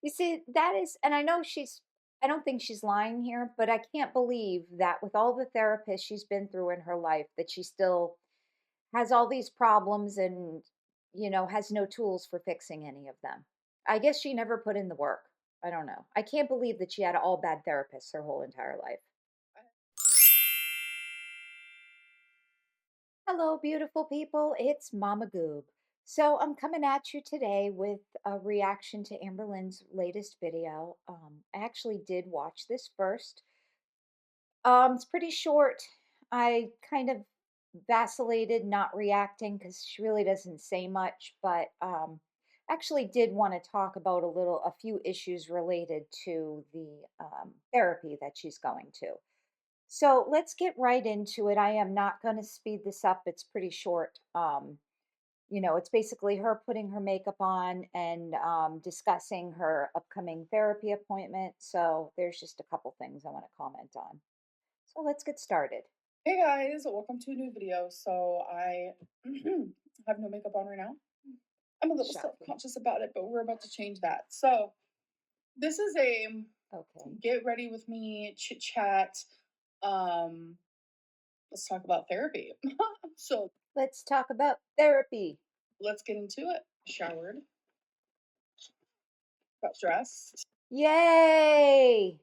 You see, that is, and I know I don't think she's lying here, but I can't believe that with all the therapists she's been through in her life, that she still has all these problems and, has no tools for fixing any of them. I guess she never put in the work. I don't know. I can't believe that she had all bad therapists her whole entire life. Hello, beautiful people. It's Mama Goob. So I'm coming at you today with a reaction to Amberlynn's latest video. I actually did watch this first. It's pretty short. I kind of vacillated not reacting because she really doesn't say much, but actually did want to talk about a few issues related to the therapy that she's going to. So let's get right into it. I am not going to speed this up. It's pretty short. It's basically her putting her makeup on and discussing her upcoming therapy appointment. So there's just a couple things I want to comment on. So let's get started. Hey guys, welcome to a new video. So I have no makeup on right now. I'm a little Shocking. self-conscious about it, but we're about to change that. So this is a Okay. get ready with me chit chat. Um, let's talk about therapy. So Let's talk about therapy. let's get into it. Showered, got dressed, Yay!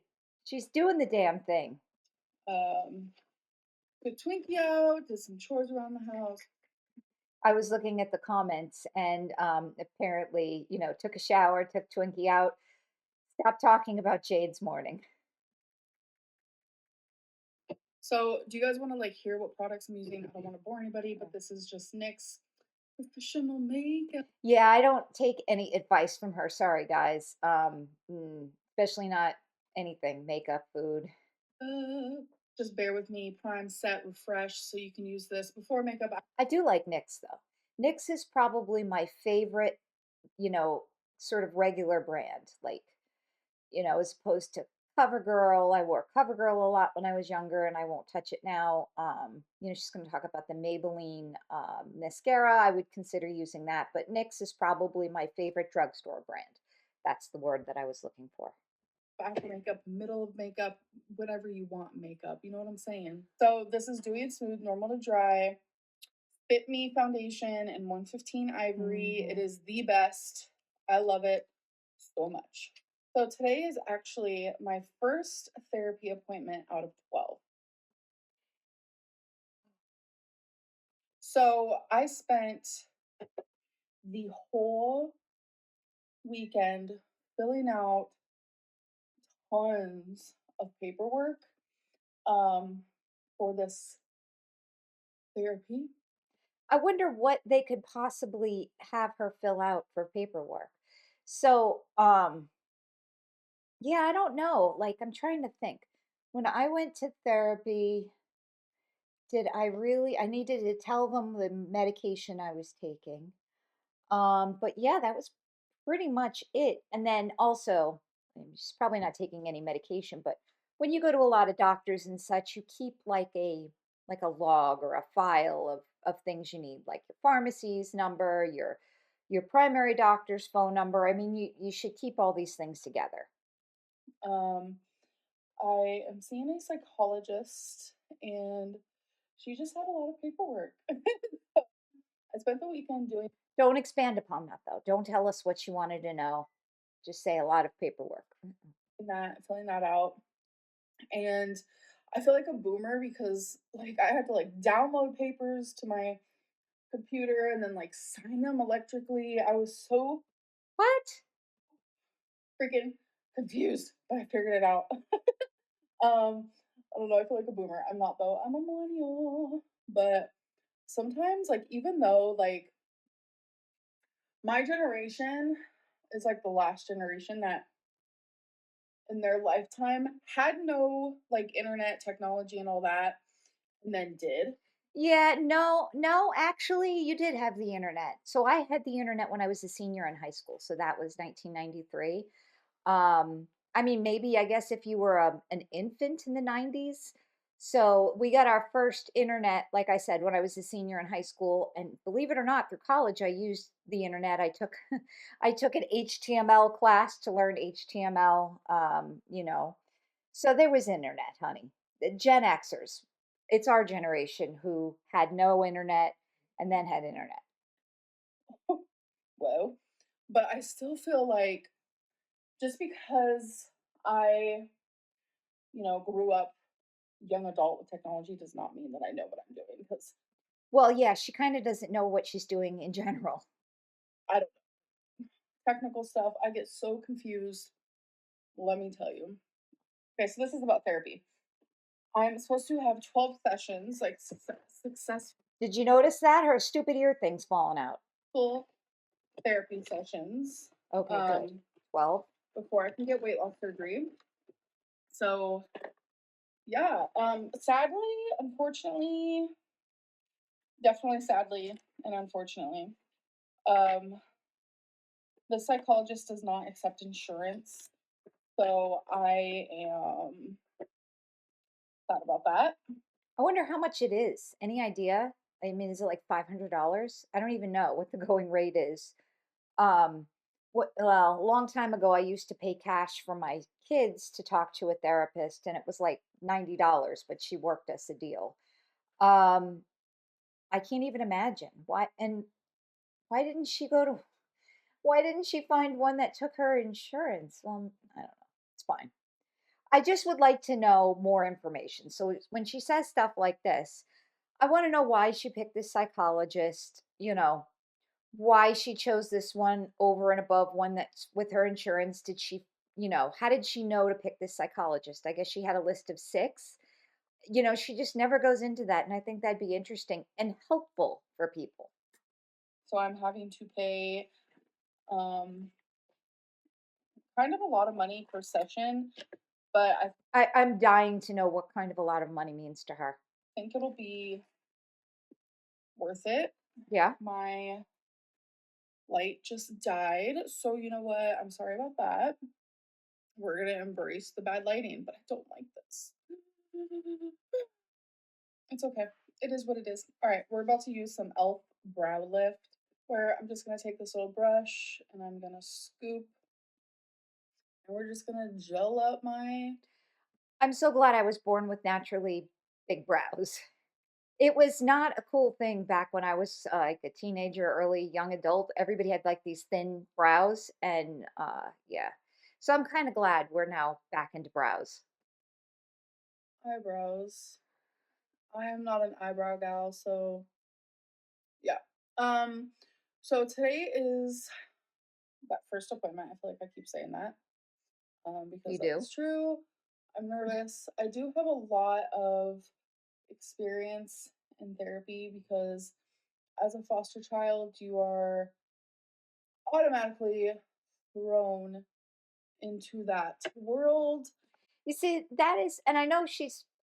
She's doing the damn thing. um, put Twinkie out, did some chores around the house. I was looking at the comments and apparently, took a shower, took Twinkie out, stopped talking about Jade's morning. So do you guys want to like hear what products I'm using? I don't want to bore anybody, but this is just NYX professional makeup. Yeah, I don't take any advice from her. Sorry, guys. Especially not anything makeup, food. Just bear with me. Prime, set, refresh. So you can use this before makeup. I do like NYX though. NYX is probably my favorite, you know, sort of regular brand. Like, as opposed to CoverGirl. I wore CoverGirl a lot when I was younger, and I won't touch it now. She's going to talk about the Maybelline mascara. I would consider using that, but NYX is probably my favorite drugstore brand. That's the word that I was looking for. Back makeup, middle of makeup, whatever you want makeup. You know what I'm saying? So this is Dewy and Smooth, normal to dry. Fit Me foundation in 115 Ivory. It Mhm. is the best. I love it so much. So today is actually my first therapy appointment out of 12. So I spent the whole weekend filling out tons of paperwork um, for this therapy. I wonder what they could possibly have her fill out for paperwork. So, yeah, I don't know. Like, I'm trying to think. When I went to therapy, did I needed to tell them the medication I was taking. But yeah, that was pretty much it. And then also, she's probably not taking any medication, but when you go to a lot of doctors and such, you keep like a log or a file of things you need, like your pharmacy's number, your primary doctor's phone number. I mean, you should keep all these things together. Um, I am seeing a psychologist, and she just had a lot of paperwork. I spent the weekend doing Don't expand upon that though. Don't tell us what you wanted to know. Just say a lot of paperwork. that, filling that out, and I feel like a boomer because like I had to like download papers to my computer and then like sign them electrically. I was so What? freaking confused, but I figured it out. I don't know. I feel like a boomer. I'm not though. I'm a millennial, but sometimes like even though like my generation is like the last generation that in their lifetime had no like internet technology and all that and then did. Yeah, no, no, actually, you did have the internet. So I had the internet when I was a senior in high school. So that was 1993. I mean, maybe I guess if you were an infant in the 90s, So we got our first internet, like I said, when I was a senior in high school. And believe it or not, through college, I used the internet. I took I took an HTML class to learn HTML. So there was internet, honey. The Gen Xers. It's our generation who had no internet and then had internet. Whoa. But I still feel like just because I, grew up young adult with technology does not mean that I know what I'm doing because Well, yeah, she kind of doesn't know what she's doing in general. I don't technical stuff. I get so confused. Let me tell you. Okay, so this is about therapy. I'm supposed to have 12 sessions, like successful Did you notice that her stupid ear thing's falling out? therapy sessions Okay, good. um, 12. before I can get weight loss surgery. So yeah, sadly, unfortunately, definitely sadly and unfortunately, um, the psychologist does not accept insurance. So I am sad about that. I wonder how much it is. Any idea? I mean, is it like $500? I don't even know what the going rate is. Well, a long time ago, I used to pay cash for my kids to talk to a therapist, and it was like $90, but she worked us a deal. Um, I can't even imagine why. And why didn't she go to? Why didn't she find one that took her insurance? Well, I don't know. It's fine. I just would like to know more information. So when she says stuff like this, I want to know why she picked this psychologist, why she chose this one over and above one that's with her insurance. Did she, how did she know to pick this psychologist? I guess she had a list of six. She just never goes into that. And I think that'd be interesting and helpful for people. So I'm having to pay um, kind of a lot of money per session, but I I'm dying to know what kind of a lot of money means to her. think it'll be worth it. Yeah. My light just died. So you know what? I'm sorry about that. We're gonna embrace the bad lighting, but I don't like this. It's okay. It is what it is. All right, we're about to use some elf brow lift where I'm just gonna take this little brush and I'm gonna scoop and we're just gonna gel up my I'm so glad I was born with naturally big brows. It was not a cool thing back when I was like a teenager, early young adult. Everybody had like these thin brows, and yeah. So I'm kind of glad we're now back into brows. eyebrows. I am not an eyebrow gal, so yeah. Um, so today is that first appointment. I feel like I keep saying that because You that do? is true. I'm nervous. I do have a lot of experience in therapy because as a foster child, you are automatically thrown into that world. You see, that is, and I know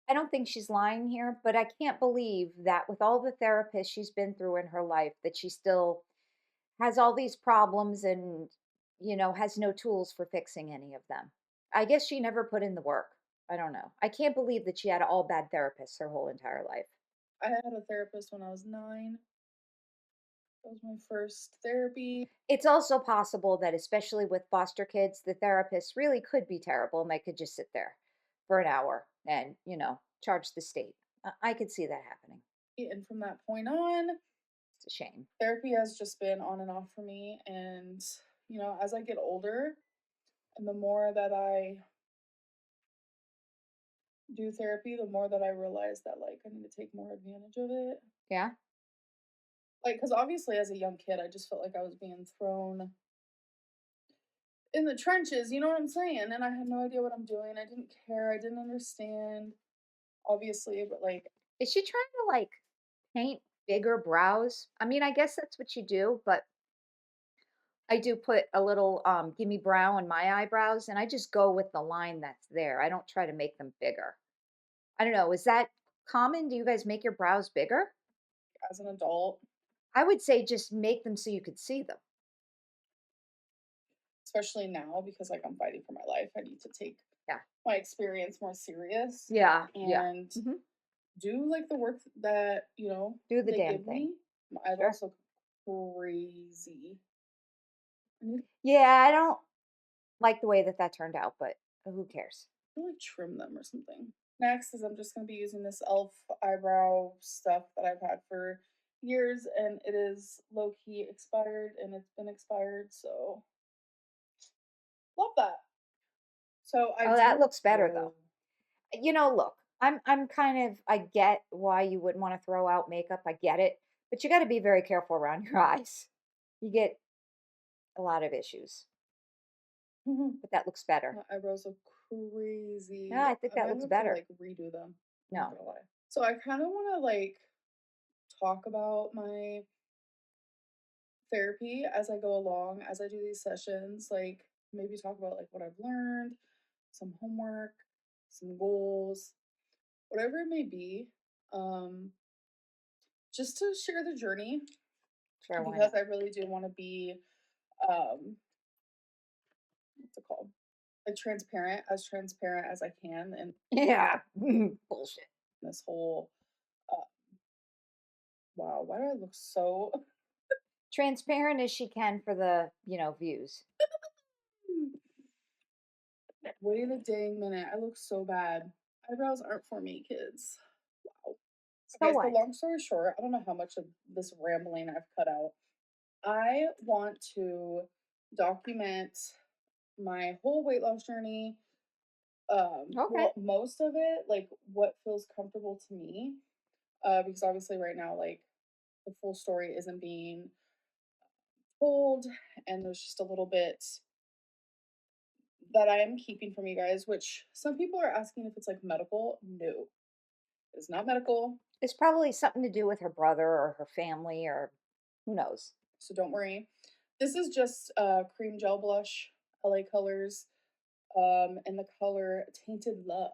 I don't think she's lying here, but I can't believe that with all the therapists she's been through in her life, that she still has all these problems and, has no tools for fixing any of them. I guess she never put in the work. I don't know. I can't believe that she had all bad therapists her whole entire life. I had a therapist when I was 9. That was my first therapy. It's also possible that, especially with foster kids, the therapists really could be terrible and they could just sit there for an hour and, charge the state. I could see that happening. And from that point on, It's a shame. therapy has just been on and off for me. And, as I get older and the more that I do therapy, the more that I realize that, like, I need to take more advantage of it. Yeah. Like, because obviously, as a young kid, I just felt like I was being thrown in the trenches, you know what I'm saying? And I had no idea what I'm doing. I didn't care. I didn't understand, obviously, but like, Is she trying to paint bigger brows? I mean, I guess that's what you do, but I do put a little gimme brow on my eyebrows and I just go with the line that's there. I don't try to make them bigger. I don't know. Is that common? Do you guys make your brows bigger? as an adult, I would say just make them so you could see them. especially now because like I'm fighting for my life. I need to take Yeah. my experience more serious Yeah. Yeah. and Hmm. do like the work that, Do the they damn give thing. me. My Sure. eyebrows look crazy. I need Yeah, I don't like the way that that turned out, but who cares? to like trim them or something. Next is I'm just gonna be using this e.l.f. eyebrow stuff that I've had for years and it is low key expired and it's been expired, so love that. So I Oh, that do looks better though. whoa. Look, I'm kind of I get why you wouldn't want to throw out makeup. I get it, but you got to be very careful around your eyes. You get a lot of issues, but that looks better. My eyebrows look Yeah, crazy. I think I that might looks have to better. like redo them. I'm not No. gonna lie. So I kind of want to like talk about my therapy as I go along, as I do these sessions, like maybe talk about like what I've learned, some homework, some goals, whatever it may be. Um, just to share the journey Sure, why because not? I really do want to be um what's it called? Like transparent as I can and Yeah. Bullshit. this whole uh wow, why do I look so Transparent as she can for the, views. wait a dang minute. I look so bad. Eyebrows aren't for me, kids. Wow. So Okay, so what? long story short, I don't know how much of this rambling I've cut out. I want to document my whole weight loss journey. Okay. Well, most of it, like what feels comfortable to me. Because obviously right now, like the full story isn't being told, and there's just a little bit that I am keeping from you guys, which some people are asking if it's like medical. No, it's not medical. It's probably something to do with her brother or her family or who knows. So don't worry. This is just cream gel blush, LA colors, and the color Tainted Love.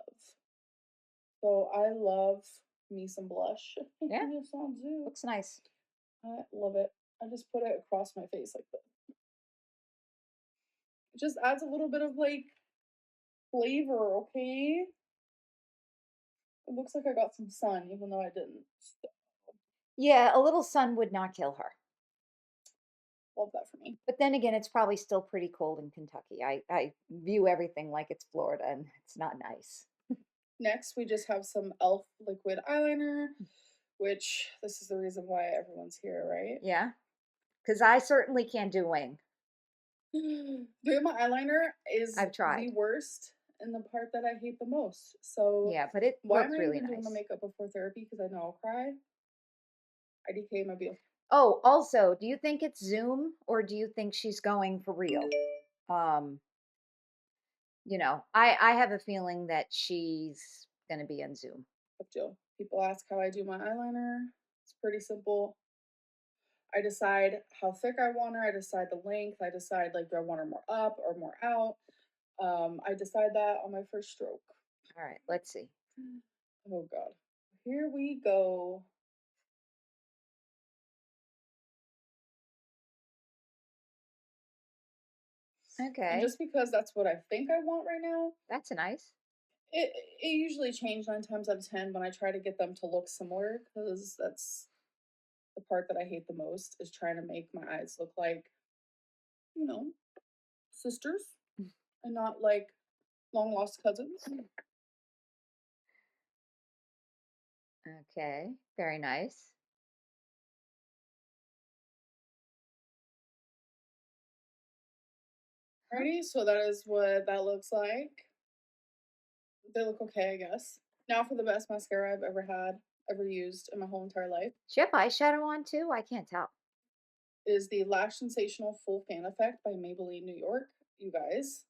So I love me some blush. Yeah, Yes, I do. looks nice. I love it. I just put it across my face like that. It just adds a little bit of like flavor, okay? It looks like I got some sun, even though I didn't. So, Yeah, a little sun would not kill her. love that for me. But then again, it's probably still pretty cold in Kentucky. I view everything like it's Florida and it's not nice. Next, we just have some e.l.f. liquid eyeliner, which this is the reason why everyone's here, right? Yeah, because I certainly can't do wing. Doing my eyeliner is I've the tried. worst and the part that I hate the most. So, Yeah, but it why am looks I really even doing my nice. makeup before therapy? Because I know I'll cry. IDK my bill. Oh, also, do you think it's Zoom or do you think she's going for real? Um, I have a feeling that she's gonna be on Zoom. Deal. People ask how I do my eyeliner. It's pretty simple. I decide how thick I want her. I decide the length. I decide like do I want her more up or more out. I decide that on my first stroke. All right, let's see. Oh God, here we go. And Okay, just because that's what I think I want right now, that's nice. it usually changes 9 times out of 10 when I try to get them to look similar because that's the part that I hate the most is trying to make my eyes look like you know sisters and not like long lost cousins. Okay, very nice. Huh? Alrighty, so that is what that looks like. They look okay, I guess. Now for the best mascara I've ever had, ever used in my whole entire life She have eyeshadow on too? I can't tell. is the Lash Sensational Full Fan Effect by Maybelline New York. You guys,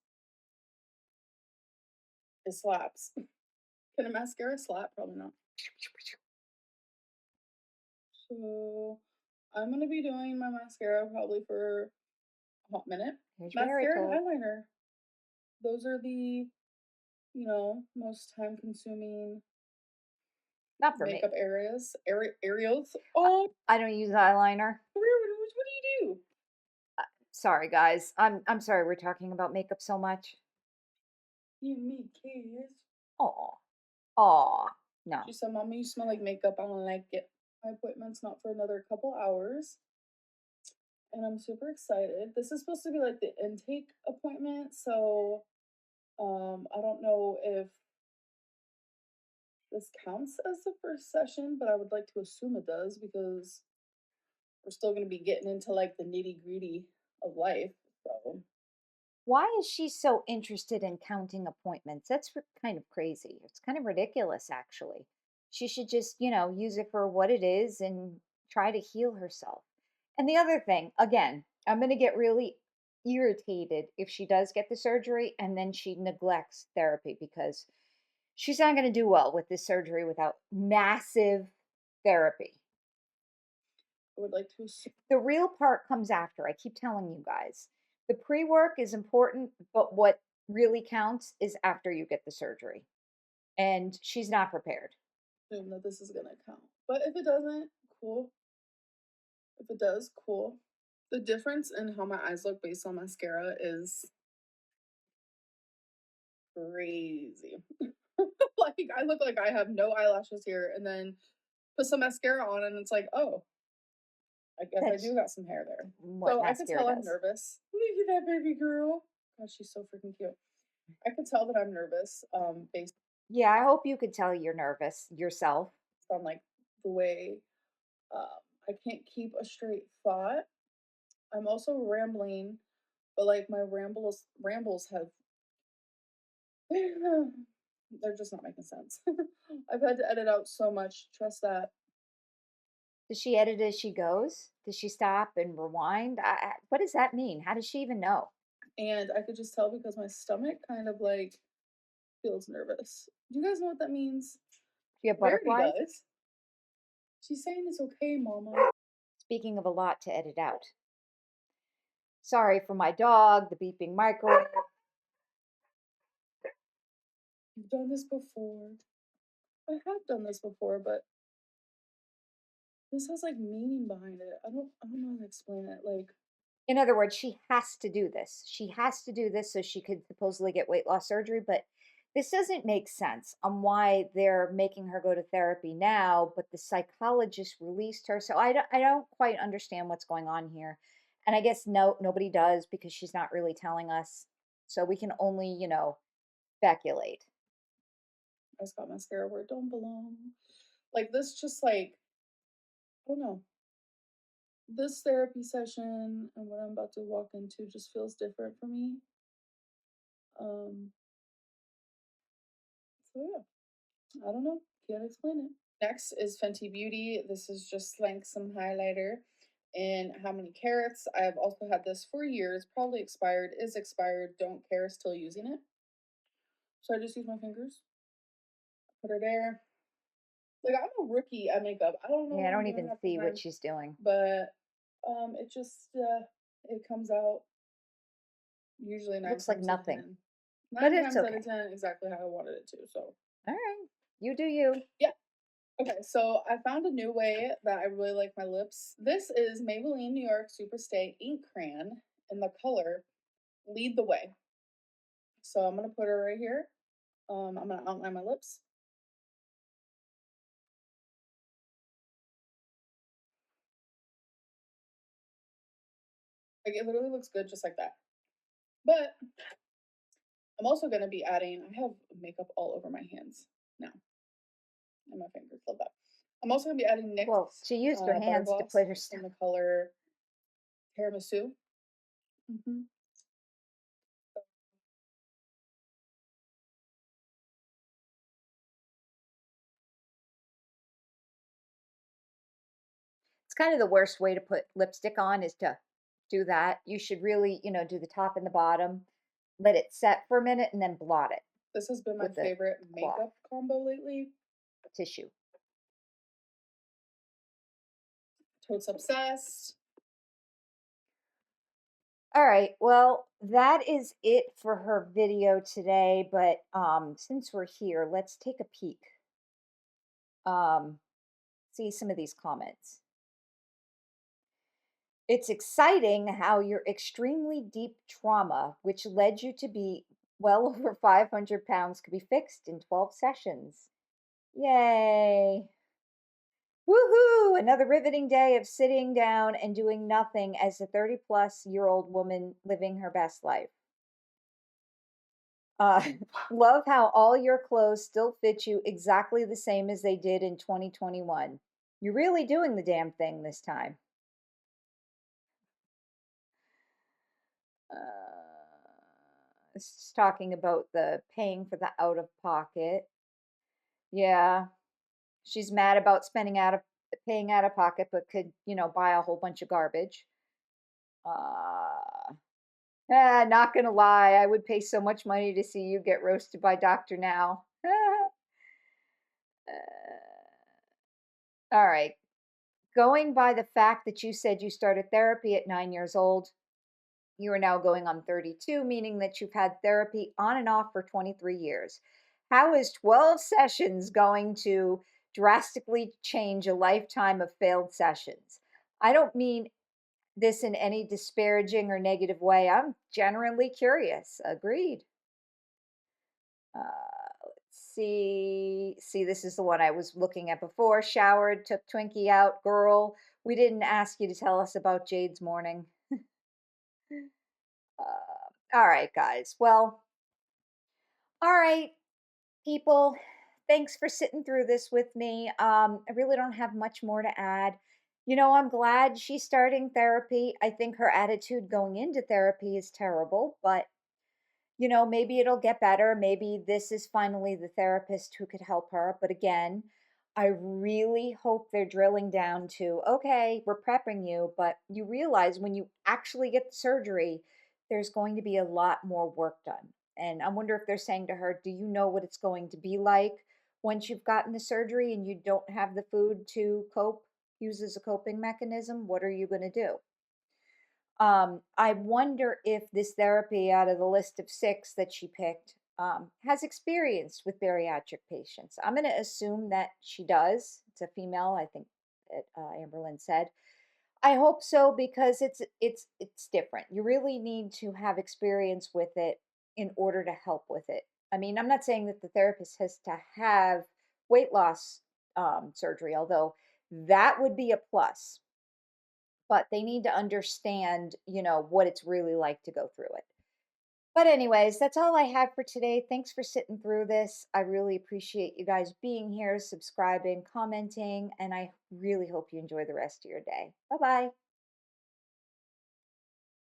it slaps. Can a mascara slap? Probably not. So I'm gonna be doing my mascara probably for a hot minute. Here's where I Mascara and told. eyeliner. Those are the, most time consuming Not for me. makeup areas. Oh, I don't use eyeliner. what do you do? Sorry, guys. I'm sorry we're talking about makeup so much. You and me, kiss. Aw. Aw. No. She said, "Mommy, you smell like makeup. I don't like it. My appointment's not for another couple hours." And I'm super excited. This is supposed to be like the intake appointment, so I don't know if this counts as the first session, but I would like to assume it does because we're still going to be getting into like the nitty gritty of life. So Why is she so interested in counting appointments? That's kind of crazy. It's kind of ridiculous, actually. She should just, use it for what it is and try to heal herself. And the other thing, again, I'm going to get really irritated if she does get the surgery and then she neglects therapy because she's not going to do well with this surgery without massive therapy. I would like to assume. The real part comes after. I keep telling you guys. The pre-work is important, but what really counts is after you get the surgery. And she's not prepared. That this is gonna count. But if it doesn't, cool. If it does, cool. The difference in how my eyes look based on mascara is crazy. Like I look like I have no eyelashes here, and then put some mascara on, and it's like, oh, I guess I do That's got some hair there. what So I could mascara tell I'm does. nervous. Look at that baby girl. God, she's so freaking cute. I could tell that I'm nervous, based Yeah, I hope you could tell you're nervous yourself. on like the way um, I can't keep a straight thought. I'm also rambling, but like my rambles have they're just not making sense. I've had to edit out so much. Trust that. Does she edit as she goes? Does she stop and rewind? What does that mean? How does she even know? And I could just tell because my stomach kind of like feels nervous. Do you guys know what that means? Do you have Verity butterflies? does. She's saying it's okay, mama. Speaking of a lot to edit out. Sorry for my dog, the beeping microwave. You've done this before. I have done this before, but this has like meaning behind it. I don't know how to explain it. Like In other words, she has to do this. She has to do this so she could supposedly get weight loss surgery, but this doesn't make sense on why they're making her go to therapy now, but the psychologist released her. So I don't quite understand what's going on here. And I guess nobody does because she's not really telling us. So we can only, speculate. I just got mascara where it don't belong. Like this just like I don't know. This therapy session and what I'm about to walk into just feels different for me. Um so yeah, I don't know. Can't explain it. Next is Fenty Beauty. This is just like some highlighter. And how many carats? I've also had this for years, probably expired, is expired, don't care, still using it. So I just use my fingers, put her there. Like I'm a rookie at makeup. I don't know Yeah, I what I'm don't doing even half the see what time, she's doing. but it just it comes out usually nine Looks like times out of nothing, ten. but Nine it's times out okay. of ten, exactly how I wanted it to. So All right. You do you. yeah. Okay, so I found a new way that I really like my lips. This is Maybelline New York Superstay Ink Crayon in the color Lead the Way. So I'm gonna put her right here. I'm gonna outline my lips. Like it literally looks good just like that. But I'm also gonna be adding. I have makeup all over my hands now and my fingers. Love that. I'm also gonna be adding Well, NYX she used her butter hands to gloss put her in stuff. the color Tiramisu. Mm-hmm. It's kind of the worst way to put lipstick on is to do that. You should really, do the top and the bottom, let it set for a minute, and then blot it This has been my with a favorite cloth makeup combo lately. tissue. Totes obsessed. All right. Well, that is it for her video today. But since we're here, let's take a peek. Um, see some of these comments. It's exciting how your extremely deep trauma, which led you to be well over 500 pounds, could be fixed in 12 sessions. Yay! Woohoo! Another riveting day of sitting down and doing nothing as a 30-plus-year-old woman living her best life. Uh, love how all your clothes still fit you exactly the same as they did in 2021. You're really doing the damn thing this time. It's just talking about the paying for the out of pocket. Yeah, she's mad about spending out of paying out of pocket, but could, buy a whole bunch of garbage. Uh, not gonna lie, I would pay so much money to see you get roasted by Doctor Now. All right. Going by the fact that you said you started therapy at 9 years old, you are now going on 32, meaning that you've had therapy on and off for 23 years. How is 12 sessions going to drastically change a lifetime of failed sessions? I don't mean this in any disparaging or negative way. I'm generally curious. Agreed. Let's see. See, this is the one I was looking at before. Showered, took Twinkie out. Girl, we didn't ask you to tell us about Jade's morning. All right, guys. Well, all right, people. Thanks for sitting through this with me. I really don't have much more to add. I'm glad she's starting therapy. I think her attitude going into therapy is terrible, but maybe it'll get better. Maybe this is finally the therapist who could help her. But again, I really hope they're drilling down to, okay, we're prepping you, but you realize when you actually get the surgery, there's going to be a lot more work done. And I wonder if they're saying to her, do you know what it's going to be like once you've gotten the surgery and you don't have the food to cope, use as a coping mechanism? What are you going to do? I wonder if this therapy out of the list of six that she picked has experience with bariatric patients. I'm going to assume that she does. It's a female, I think that Amberlynn said. I hope so because it's different. You really need to have experience with it in order to help with it. I mean, I'm not saying that the therapist has to have weight loss surgery, although that would be a plus, but they need to understand, what it's really like to go through it. But anyways, that's all I have for today. Thanks for sitting through this. I really appreciate you guys being here, subscribing, commenting, and I really hope you enjoy the rest of your day. Bye-bye.